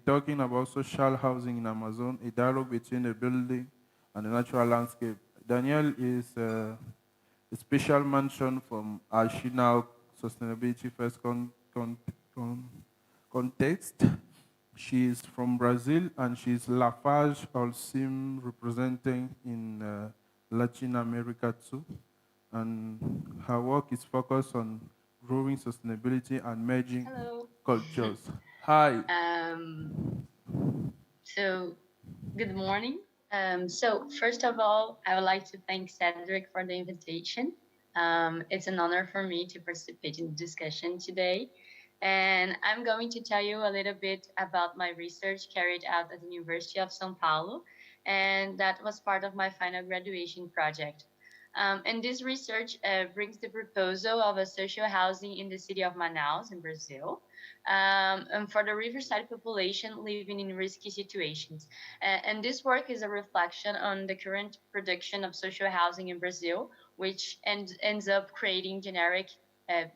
talking about social housing in Amazon, a dialogue between a building and the natural landscape. Danielle is a special mention from Archi-Talk Sustainability First con- context. She is from Brazil and she's Lafarge Alcim representing in Latin America too. And her work is focused on growing sustainability and merging Hello. cultures. Hi. So, good morning. So, first of all, I would like to thank Cedric for the invitation. It's an honor for me to participate in the discussion today. And I'm going to tell you a little bit about my research carried out at the University of São Paulo, and that was part of my final graduation project. And this research brings the proposal of a social housing in the city of Manaus in Brazil, and for the riverside population living in risky situations. And this work is a reflection on the current production of social housing in Brazil, which ends up creating generic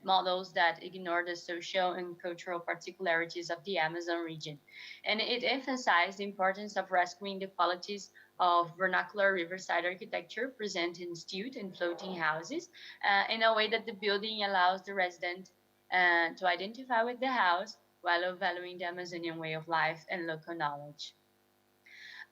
models that ignore the social and cultural particularities of the Amazon region. And it emphasized the importance of rescuing the qualities of vernacular riverside architecture present in stilt and floating houses in a way that the building allows the resident to identify with the house while valuing the Amazonian way of life and local knowledge.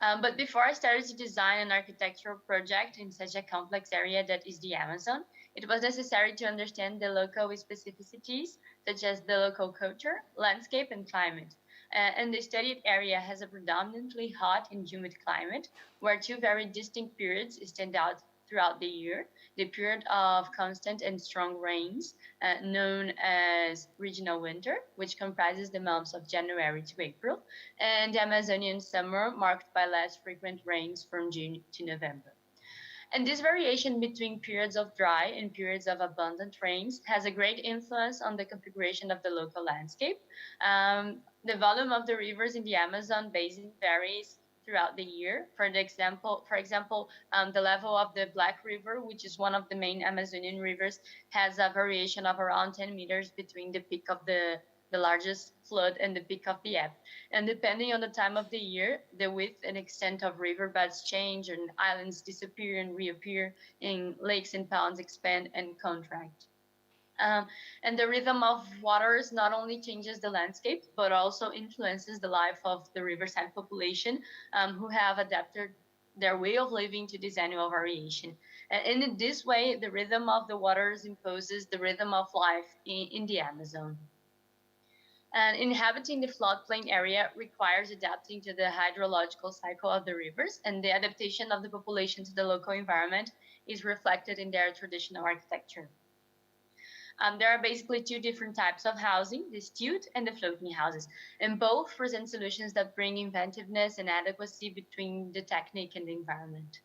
But before I started to design an architectural project in such a complex area that is the Amazon, it was necessary to understand the local specificities, such as the local culture, landscape, and climate. And the studied area has a predominantly hot and humid climate, where two very distinct periods stand out throughout the year: the period of constant and strong rains, known as regional winter, which comprises the months of January to April, and the Amazonian summer, marked by less frequent rains from June to November. And this variation between periods of dry and periods of abundant rains has a great influence on the configuration of the local landscape. The volume of the rivers in the Amazon basin varies throughout the year. For example, the level of the Black River, which is one of the main Amazonian rivers, has a variation of around 10 meters between the peak of the largest flood and the peak of the ebb. And depending on the time of the year, the width and extent of riverbeds change, and islands disappear and reappear, and lakes and ponds expand and contract. Um, and the rhythm of waters not only changes the landscape, but also influences the life of the riverside population, who have adapted their way of living to this annual variation. And in this way, the rhythm of the waters imposes the rhythm of life in the Amazon. And inhabiting the floodplain area requires adapting to the hydrological cycle of the rivers, and the adaptation of the population to the local environment is reflected in their traditional architecture. There are basically two different types of housing: the stilt and the floating houses, and both present solutions that bring inventiveness and adequacy between the technique and the environment.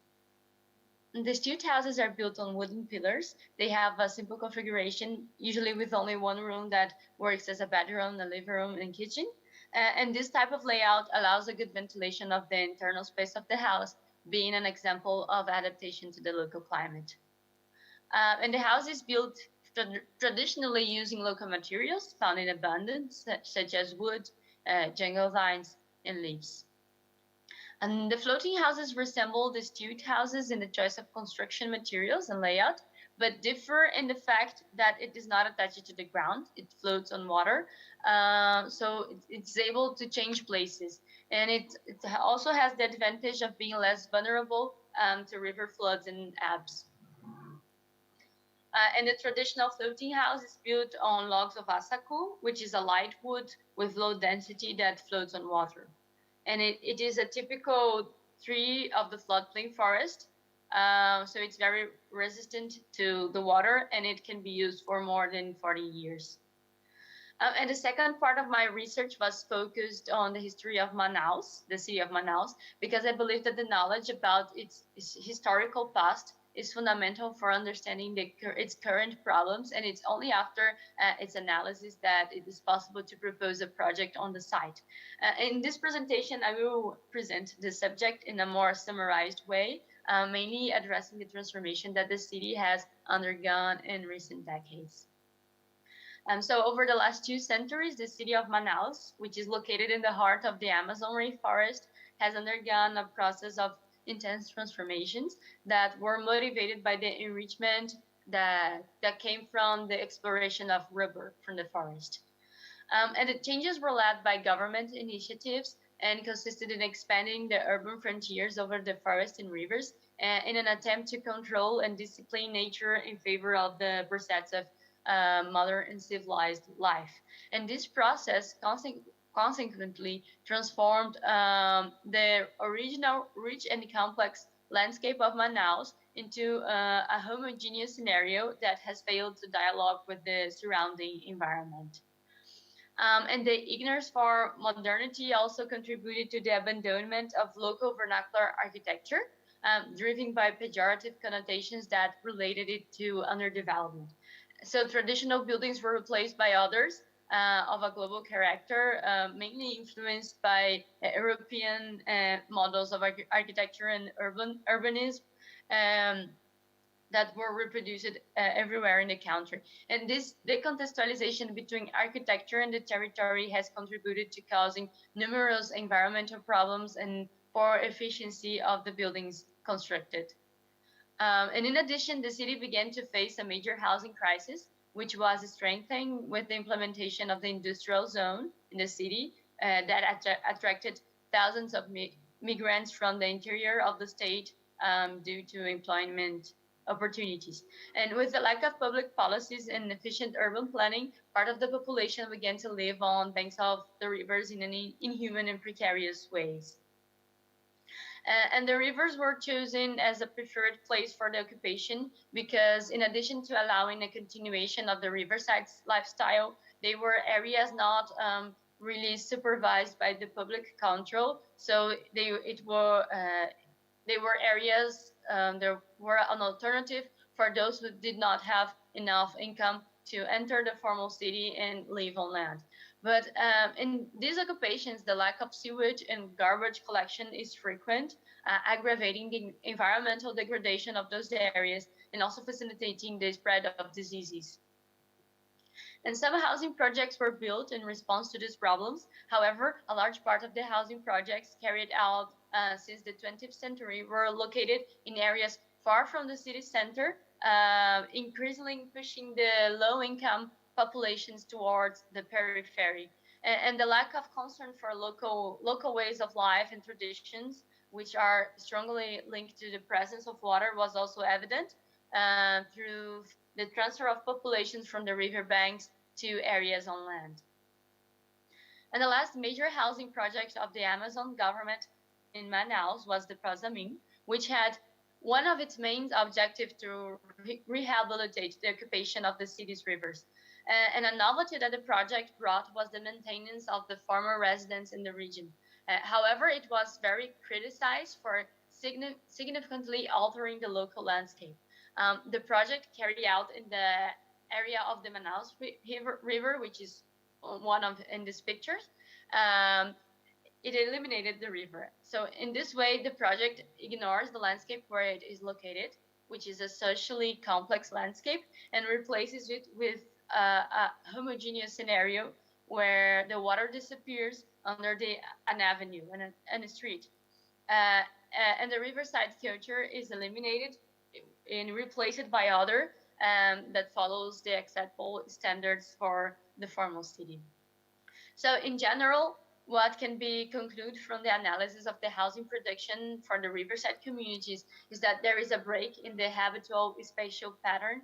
The stilt houses are built on wooden pillars. They have a simple configuration, usually with only one room that works as a bedroom, a living room, and kitchen. And this type of layout allows a good ventilation of the internal space of the house, being an example of adaptation to the local climate. And the house is built traditionally using local materials found in abundance, such as wood, jungle vines, and leaves. And the floating houses resemble the stilt houses in the choice of construction materials and layout, but differ in the fact that it is not attached to the ground. It floats on water, so it's able to change places. And it also has the advantage of being less vulnerable to river floods and ebbs. And the traditional floating house is built on logs of asaku, which is a light wood with low density that floats on water. And it is a typical tree of the floodplain forest. So it's very resistant to the water, and it can be used for more than 40 years. And the second part of my research was focused on the history of Manaus, the city of Manaus, because I believe that the knowledge about its historical past is fundamental for understanding its current problems, and it's only after its analysis that it is possible to propose a project on the site. In this presentation, I will present the subject in a more summarized way, mainly addressing the transformation that the city has undergone in recent decades. So over the last 2 centuries, the city of Manaus, which is located in the heart of the Amazon rainforest, has undergone a process of intense transformations that were motivated by the enrichment that came from the exploration of rubber from the forest. And the changes were led by government initiatives and consisted in expanding the urban frontiers over the forests and rivers in an attempt to control and discipline nature in favor of the pursuits of modern and civilized life. And this process consequently transformed the original rich and complex landscape of Manaus into a homogeneous scenario that has failed to dialogue with the surrounding environment. And the ignorance for modernity also contributed to the abandonment of local vernacular architecture, driven by pejorative connotations that related it to underdevelopment. So traditional buildings were replaced by others of a global character, mainly influenced by European models of architecture and urbanism. Um, that were reproduced everywhere in the country. And this decontextualization between architecture and the territory has contributed to causing numerous environmental problems and poor efficiency of the buildings constructed. And in addition, the city began to face a major housing crisis, which was strengthened with the implementation of the industrial zone in the city that attracted thousands of migrants from the interior of the state due to employment opportunities. And with the lack of public policies and efficient urban planning, part of the population began to live on banks of the rivers in inhuman and precarious ways. And the rivers were chosen as a preferred place for the occupation because, in addition to allowing a continuation of the riverside lifestyle, they were areas not really supervised by the public control. So they were areas, there were an alternative for those who did not have enough income to enter the formal city and live on land. But in these occupations, the lack of sewage and garbage collection is frequent, aggravating the environmental degradation of those areas and also facilitating the spread of diseases. And some housing projects were built in response to these problems. However, a large part of the housing projects carried out since the 20th century were located in areas far from the city center, increasingly pushing the low-income populations towards the periphery. And the lack of concern for local ways of life and traditions, which are strongly linked to the presence of water, was also evident through the transfer of populations from the riverbanks to areas on land. And the last major housing project of the Amazon government in Manaus was the Prazamin, which had one of its main objectives to rehabilitate the occupation of the city's rivers. And a novelty that the project brought was the maintenance of the former residents in the region. However, it was very criticized for significantly altering the local landscape. The project carried out in the area of the Manaus River, which is one of in these pictures, um, it eliminated the river. So in this way, the project ignores the landscape where it is located, which is a socially complex landscape, and replaces it with a homogeneous scenario where the water disappears under an avenue and a street. And the riverside culture is eliminated and replaced by other that follows the acceptable standards for the formal city. So in general, what can be concluded from the analysis of the housing production for the riverside communities is that there is a break in the habitual spatial pattern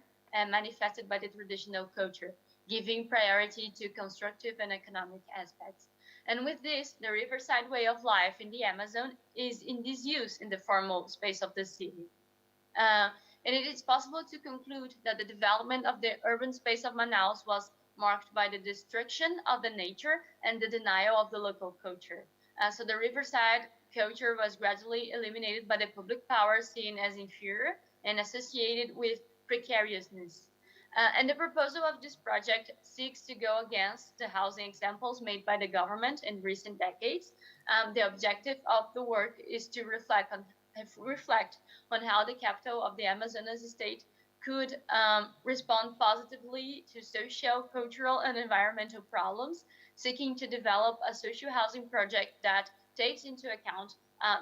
manifested by the traditional culture, giving priority to constructive and economic aspects. And with this, the riverside way of life in the Amazon is in disuse in the formal space of the city. Uh, and it is possible to conclude that the development of the urban space of Manaus was marked by the destruction of the nature and the denial of the local culture. So the riverside culture was gradually eliminated by the public power seen as inferior and associated with precariousness. And the proposal of this project seeks to go against the housing examples made by the government in recent decades. The objective of the work is to reflect on how the capital of the Amazonas state could respond positively to social, cultural, and environmental problems, seeking to develop a social housing project that takes into account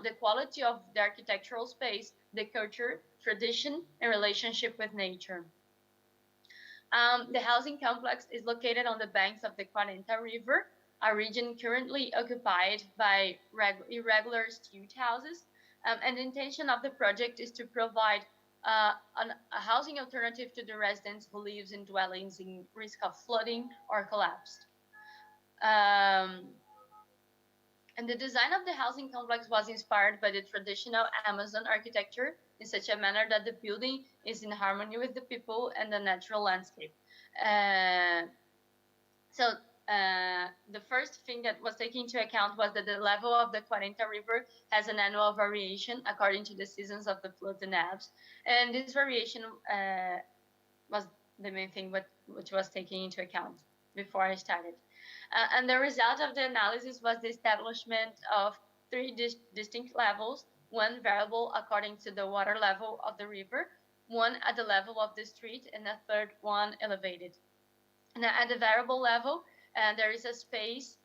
the quality of the architectural space, the culture, tradition, and relationship with nature. The housing complex is located on the banks of the Quarenta River, a region currently occupied by irregular stilt houses. And the intention of the project is to provide a housing alternative to the residents who live in dwellings in risk of flooding or collapse. And the design of the housing complex was inspired by the traditional Amazon architecture in such a manner that the building is in harmony with the people and the natural landscape. The first thing that was taken into account was that the level of the Quarenta River has an annual variation according to the seasons of the floods and ebbs. And this variation was the main thing which was taken into account before I started. And the result of the analysis was the establishment of three distinct levels, one variable according to the water level of the river, one at the level of the street, and a third one elevated. And at the variable level, there is a space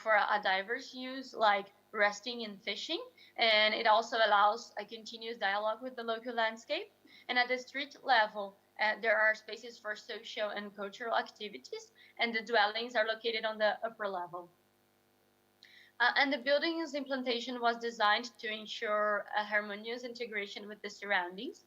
for a diverse use like resting and fishing, and it also allows a continuous dialogue with the local landscape. And at the street level, there are spaces for social and cultural activities, and the dwellings are located on the upper level. And the building's implementation was designed to ensure a harmonious integration with the surroundings.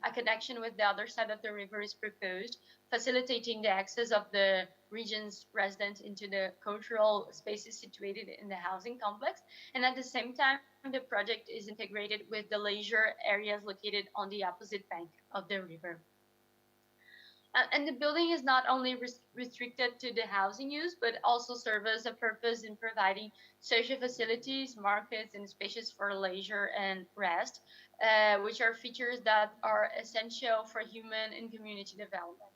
A connection with the other side of the river is proposed, facilitating the access of the region's residents into the cultural spaces situated in the housing complex. And at the same time, the project is integrated with the leisure areas located on the opposite bank of the river. And the building is not only restricted to the housing use, but also serves a purpose in providing social facilities, markets, and spaces for leisure and rest, which are features that are essential for human and community development.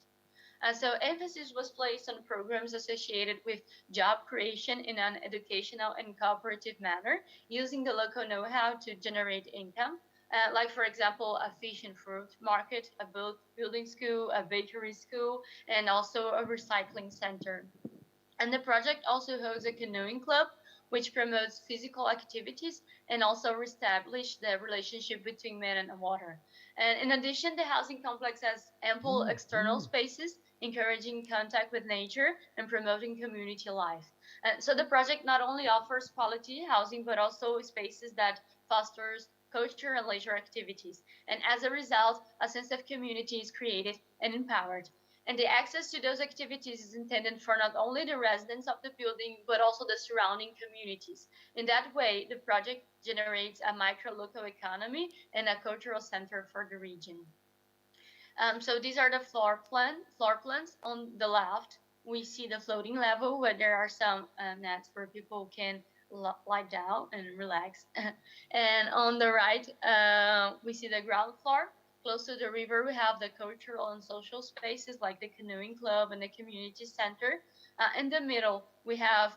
So emphasis was placed on programs associated with job creation in an educational and cooperative manner, using the local know-how to generate income, like, for example, a fish and fruit market, a building school, a bakery school, and also a recycling center. And the project also hosts a canoeing club, which promotes physical activities and also reestablish the relationship between man and water. And in addition, the housing complex has ample external spaces, encouraging contact with nature and promoting community life. So the project not only offers quality housing, but also spaces that fosters culture and leisure activities. And as a result, a sense of community is created and empowered. And the access to those activities is intended for not only the residents of the building, but also the surrounding communities. In that way, the project generates a micro-local economy and a cultural center for the region. So these are the floor plans. On the left, we see the floating level where there are some nets where people can lie down and relax. And on the right, we see the ground floor. Close to the river, we have the cultural and social spaces like the canoeing club and the community center. In the middle, we have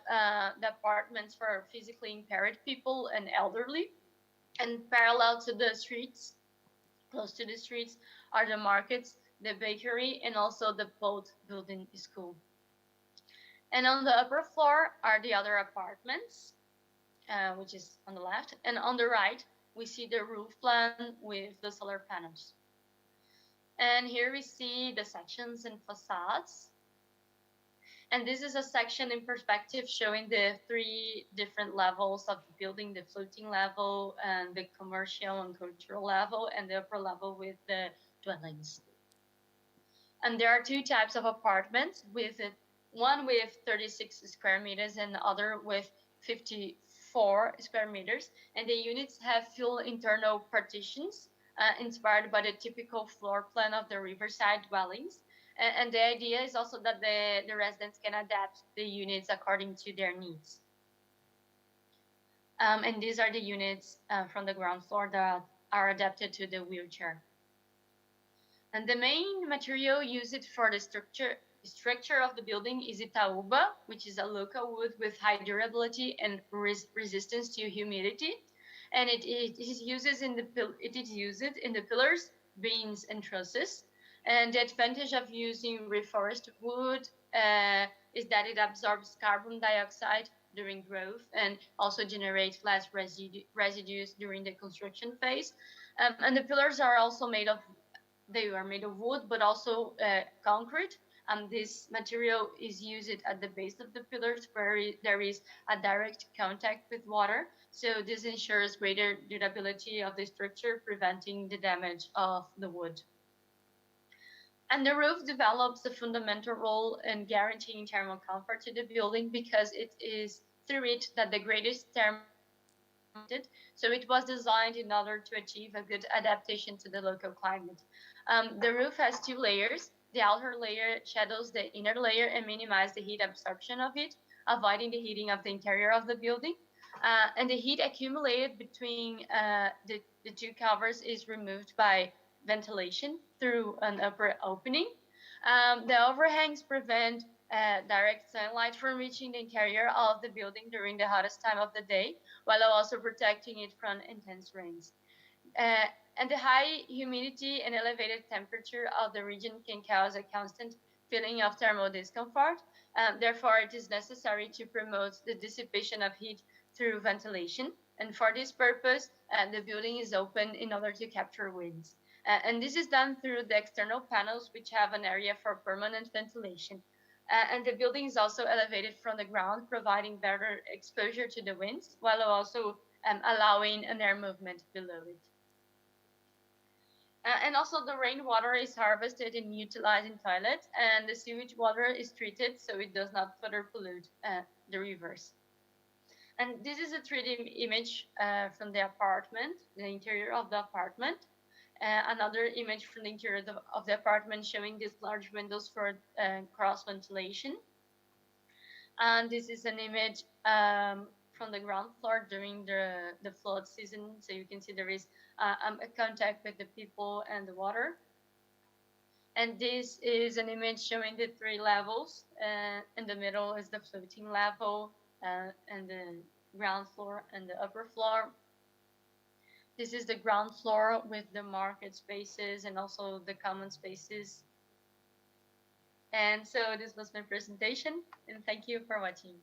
the apartments for physically impaired people and elderly. And parallel to the streets, close to the streets, are the markets, the bakery, and also the boat building school. And on the upper floor are the other apartments, which is on the left. And on the right, we see the roof plan with the solar panels. And here we see the sections and facades. And this is a section in perspective showing the three different levels of the building, the floating level, and the commercial and cultural level, and the upper level with the dwellings. And there are two types of apartments, one with 36 square meters and the other with 54 square meters. And the units have full internal partitions inspired by the typical floor plan of the riverside dwellings. And the idea is also that the residents can adapt the units according to their needs. And these are the units from the ground floor that are adapted to the wheelchair. And the main material used for the structure of the building is Itaúba, which is a local wood with high durability and resistance to humidity. And it is used in the pillars, beams, and trusses. And the advantage of using reforested wood is that it absorbs carbon dioxide during growth and also generates less residues during the construction phase. And the pillars are also they are made of wood, but also concrete. And this material is used at the base of the pillars where there is a direct contact with water. So this ensures greater durability of the structure, preventing the damage of the wood. And the roof develops a fundamental role in guaranteeing thermal comfort to the building because it is through it that the greatest thermal energy is transmitted. So it was designed in order to achieve a good adaptation to the local climate. The roof has two layers. The outer layer shadows the inner layer and minimizes the heat absorption of it, avoiding the heating of the interior of the building. And the heat accumulated between the two covers is removed by ventilation through an upper opening. The overhangs prevent direct sunlight from reaching the interior of the building during the hottest time of the day, while also protecting it from intense rains. Uh, and the high humidity and elevated temperature of the region can cause a constant feeling of thermal discomfort. Therefore, it is necessary to promote the dissipation of heat through ventilation. And for this purpose, the building is open in order to capture winds. And this is done through the external panels, which have an area for permanent ventilation. And the building is also elevated from the ground, providing better exposure to the winds, while also allowing an air movement below it. And also the rainwater is harvested and utilized in toilets, and the sewage water is treated so it does not further pollute the rivers. And this is a 3D image from the apartment, the interior of the apartment. Another image from the interior of the apartment showing these large windows for cross ventilation. And this is an image from the ground floor during the flood season. So you can see there is a contact with the people and the water. And this is an image showing the three levels. In the middle is the floating level, and the ground floor and the upper floor. This is the ground floor with the market spaces and also the common spaces. And so this was my presentation, and thank you for watching.